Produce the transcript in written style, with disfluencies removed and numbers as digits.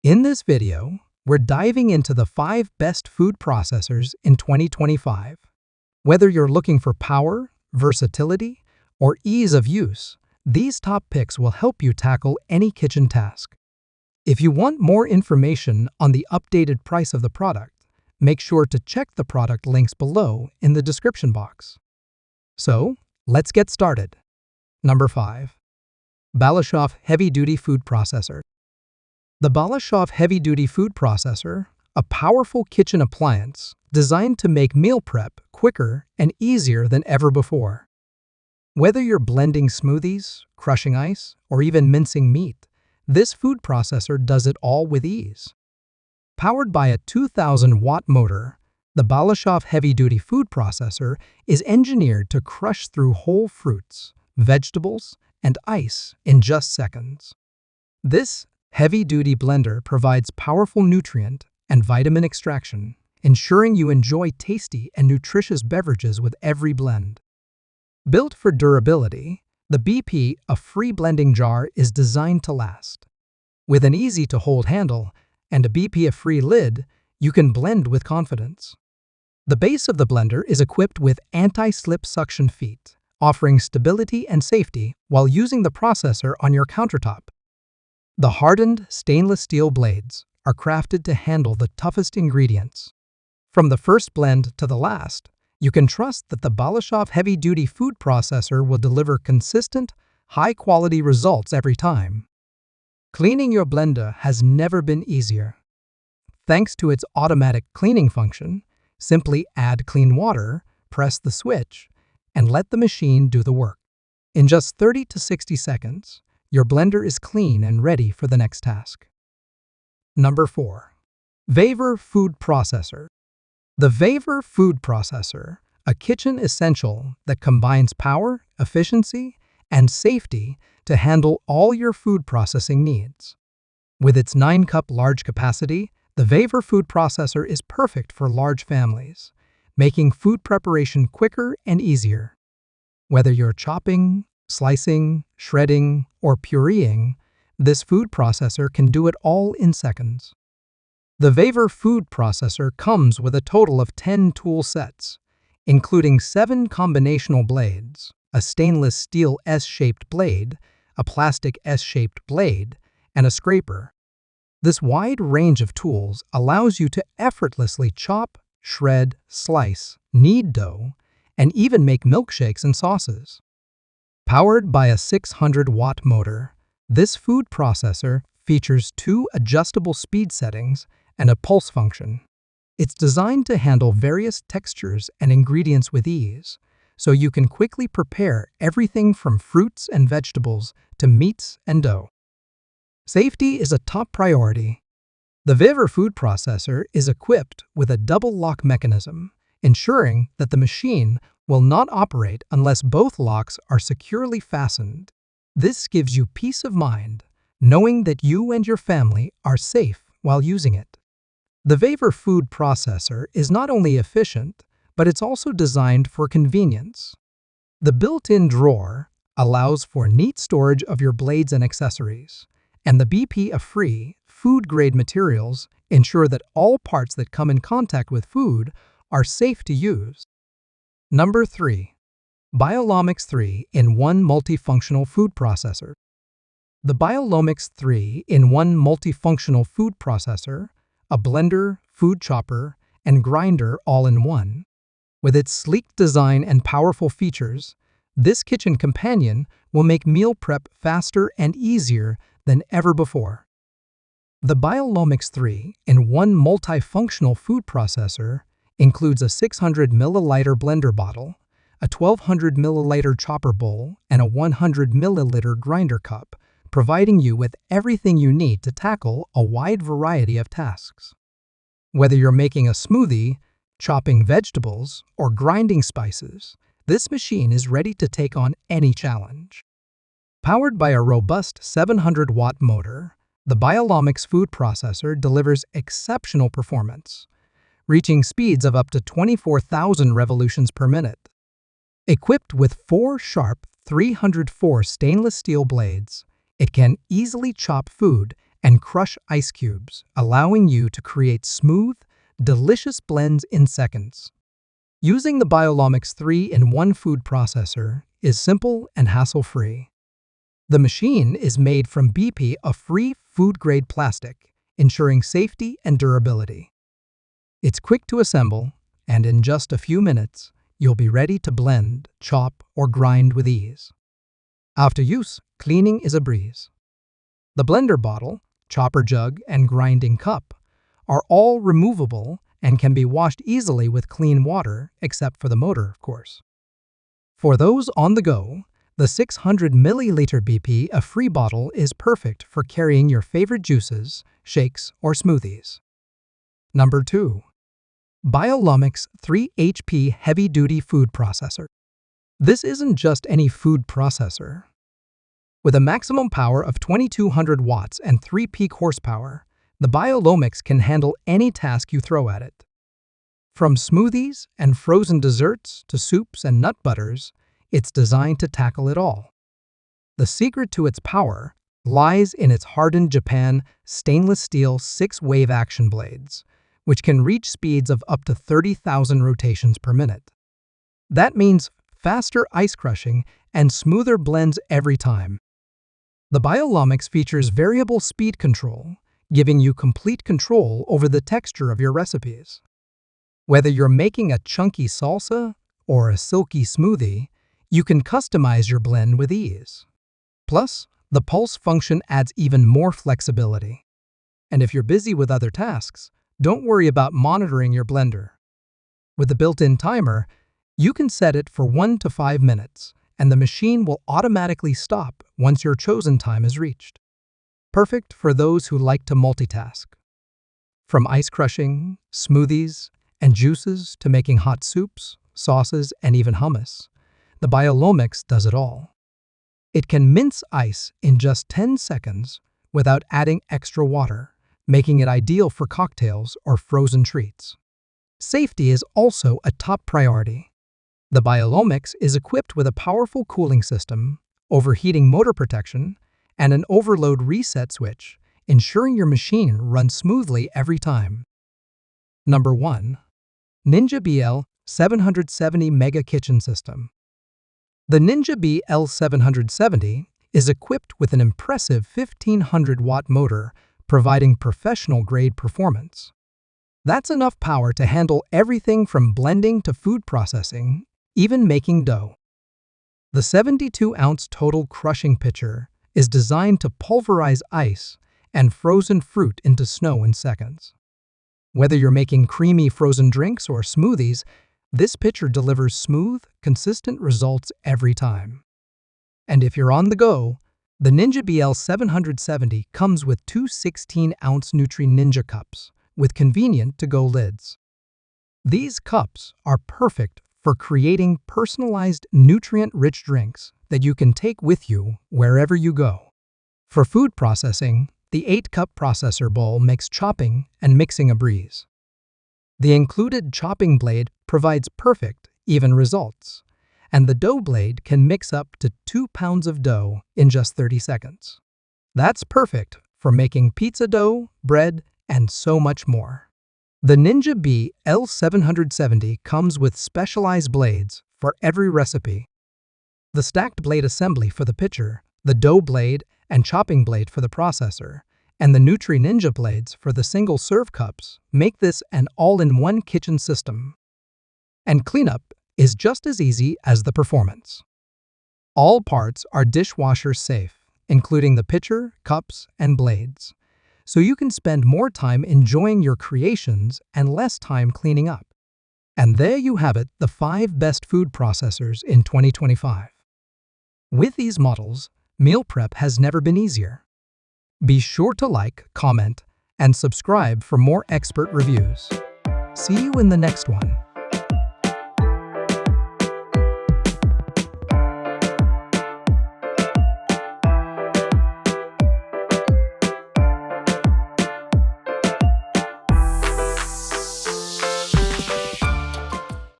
In this video, we're diving into the 5 best food processors in 2025. Whether you're looking for power, versatility, or ease of use, these top picks will help you tackle any kitchen task. If you want more information on the updated price of the product, make sure to check the product links below in the description box. So, let's get started. Number 5. BALASHOV Heavy-Duty Food Processor. The BALASHOV Heavy-Duty Food Processor, a powerful kitchen appliance designed to make meal prep quicker and easier than ever before. Whether you're blending smoothies, crushing ice, or even mincing meat, this food processor does it all with ease. Powered by a 2,000-watt motor, the BALASHOV Heavy-Duty Food Processor is engineered to crush through whole fruits, vegetables, and ice in just seconds. This heavy-duty blender provides powerful nutrient and vitamin extraction, ensuring you enjoy tasty and nutritious beverages with every blend. Built for durability, the BP, a free blending jar, is designed to last. With an easy-to-hold handle and a BP-free lid, you can blend with confidence. The base of the blender is equipped with anti-slip suction feet, offering stability and safety while using the processor on your countertop. The hardened stainless steel blades are crafted to handle the toughest ingredients. From the first blend to the last, you can trust that the BALASHOV Heavy-Duty Food Processor will deliver consistent, high-quality results every time. Cleaning your blender has never been easier. Thanks to its automatic cleaning function, simply add clean water, press the switch, and let the machine do the work. In just 30 to 60 seconds, your blender is clean and ready for the next task. Number 4. VEVOR Food Processor. The VEVOR Food Processor, a kitchen essential that combines power, efficiency, and safety to handle all your food processing needs. With its 9-cup large capacity, the VEVOR Food Processor is perfect for large families, making food preparation quicker and easier. Whether you're chopping, slicing, shredding, or pureeing, this food processor can do it all in seconds. The VEVOR Food Processor comes with a total of 10 tool sets, including 7 combinational blades, a stainless steel S-shaped blade, a plastic S-shaped blade, and a scraper. This wide range of tools allows you to effortlessly chop, shred, slice, knead dough, and even make milkshakes and sauces. Powered by a 600-watt motor, this food processor features 2 adjustable speed settings and a pulse function. It's designed to handle various textures and ingredients with ease, so you can quickly prepare everything from fruits and vegetables to meats and dough. Safety is a top priority. The VEVOR Food Processor is equipped with a double lock mechanism, ensuring that the machine will not operate unless both locks are securely fastened. This gives you peace of mind, knowing that you and your family are safe while using it. The VEVOR Food Processor is not only efficient, but it's also designed for convenience. The built-in drawer allows for neat storage of your blades and accessories, and the BP-free, food-grade materials ensure that all parts that come in contact with food are safe to use. Number 3. BioloMix 3-in-1 Multifunctional Food Processor. The BioloMix 3-in-1 Multifunctional Food Processor, a blender, food chopper, and grinder all-in-one. With its sleek design and powerful features, this kitchen companion will make meal prep faster and easier than ever before. The BioloMix 3-in-1 Multifunctional Food Processor includes a 600 milliliter blender bottle, a 1200 milliliter chopper bowl, and a 100 milliliter grinder cup, providing you with everything you need to tackle a wide variety of tasks. Whether you're making a smoothie, chopping vegetables, or grinding spices, this machine is ready to take on any challenge. Powered by a robust 700-watt motor, the BioloMix Food Processor delivers exceptional performance, reaching speeds of up to 24,000 revolutions per minute. Equipped with 4 sharp 304 stainless steel blades, it can easily chop food and crush ice cubes, allowing you to create smooth, delicious blends in seconds. Using the BioloMix 3-in-1 food processor is simple and hassle-free. The machine is made from BPA-free food-grade plastic, ensuring safety and durability. It's quick to assemble, and in just a few minutes, you'll be ready to blend, chop, or grind with ease. After use, cleaning is a breeze. The blender bottle, chopper jug, and grinding cup are all removable and can be washed easily with clean water, except for the motor, of course. For those on the go, the 600 milliliter BPA-free bottle is perfect for carrying your favorite juices, shakes, or smoothies. Number 2. BioloMix 3 HP Heavy-Duty Food Processor. This isn't just any food processor. With a maximum power of 2200 watts and 3 peak horsepower, the BioloMix can handle any task you throw at it. From smoothies and frozen desserts to soups and nut butters, it's designed to tackle it all. The secret to its power lies in its hardened Japan stainless steel 6-wave action blades, which can reach speeds of up to 30,000 rotations per minute. That means faster ice crushing and smoother blends every time. The BioloMix features variable speed control, giving you complete control over the texture of your recipes. Whether you're making a chunky salsa or a silky smoothie, you can customize your blend with ease. Plus, the pulse function adds even more flexibility. And if you're busy with other tasks, don't worry about monitoring your blender. With the built-in timer, you can set it for 1 to 5 minutes, and the machine will automatically stop once your chosen time is reached. Perfect for those who like to multitask. From ice crushing, smoothies, and juices to making hot soups, sauces, and even hummus, the BioloMix does it all. It can mince ice in just 10 seconds without adding extra water, making it ideal for cocktails or frozen treats. Safety is also a top priority. The BioloMix is equipped with a powerful cooling system, overheating motor protection, and an overload reset switch, ensuring your machine runs smoothly every time. Number 1. Ninja BL770 Mega Kitchen System. The Ninja BL770 is equipped with an impressive 1500-watt motor, providing professional-grade performance. That's enough power to handle everything from blending to food processing, even making dough. The 72-ounce total crushing pitcher is designed to pulverize ice and frozen fruit into snow in seconds. Whether you're making creamy frozen drinks or smoothies, this pitcher delivers smooth, consistent results every time. And if you're on the go, the Ninja BL770 comes with two 16-ounce Nutri Ninja cups with convenient to-go lids. These cups are perfect for creating personalized, nutrient-rich drinks that you can take with you wherever you go. For food processing, the 8-cup processor bowl makes chopping and mixing a breeze. The included chopping blade provides perfect, even results, and the dough blade can mix up to 2 pounds of dough in just 30 seconds. That's perfect for making pizza dough, bread, and so much more. The Ninja BL770 comes with specialized blades for every recipe. The stacked blade assembly for the pitcher, the dough blade and chopping blade for the processor, and the Nutri Ninja blades for the single-serve cups make this an all-in-one kitchen system. And cleanup is just as easy as the performance. All parts are dishwasher safe, including the pitcher, cups, and blades, so you can spend more time enjoying your creations and less time cleaning up. And there you have it, the 5 best food processors in 2025. With these models, meal prep has never been easier. Be sure to like, comment, and subscribe for more expert reviews. See you in the next one.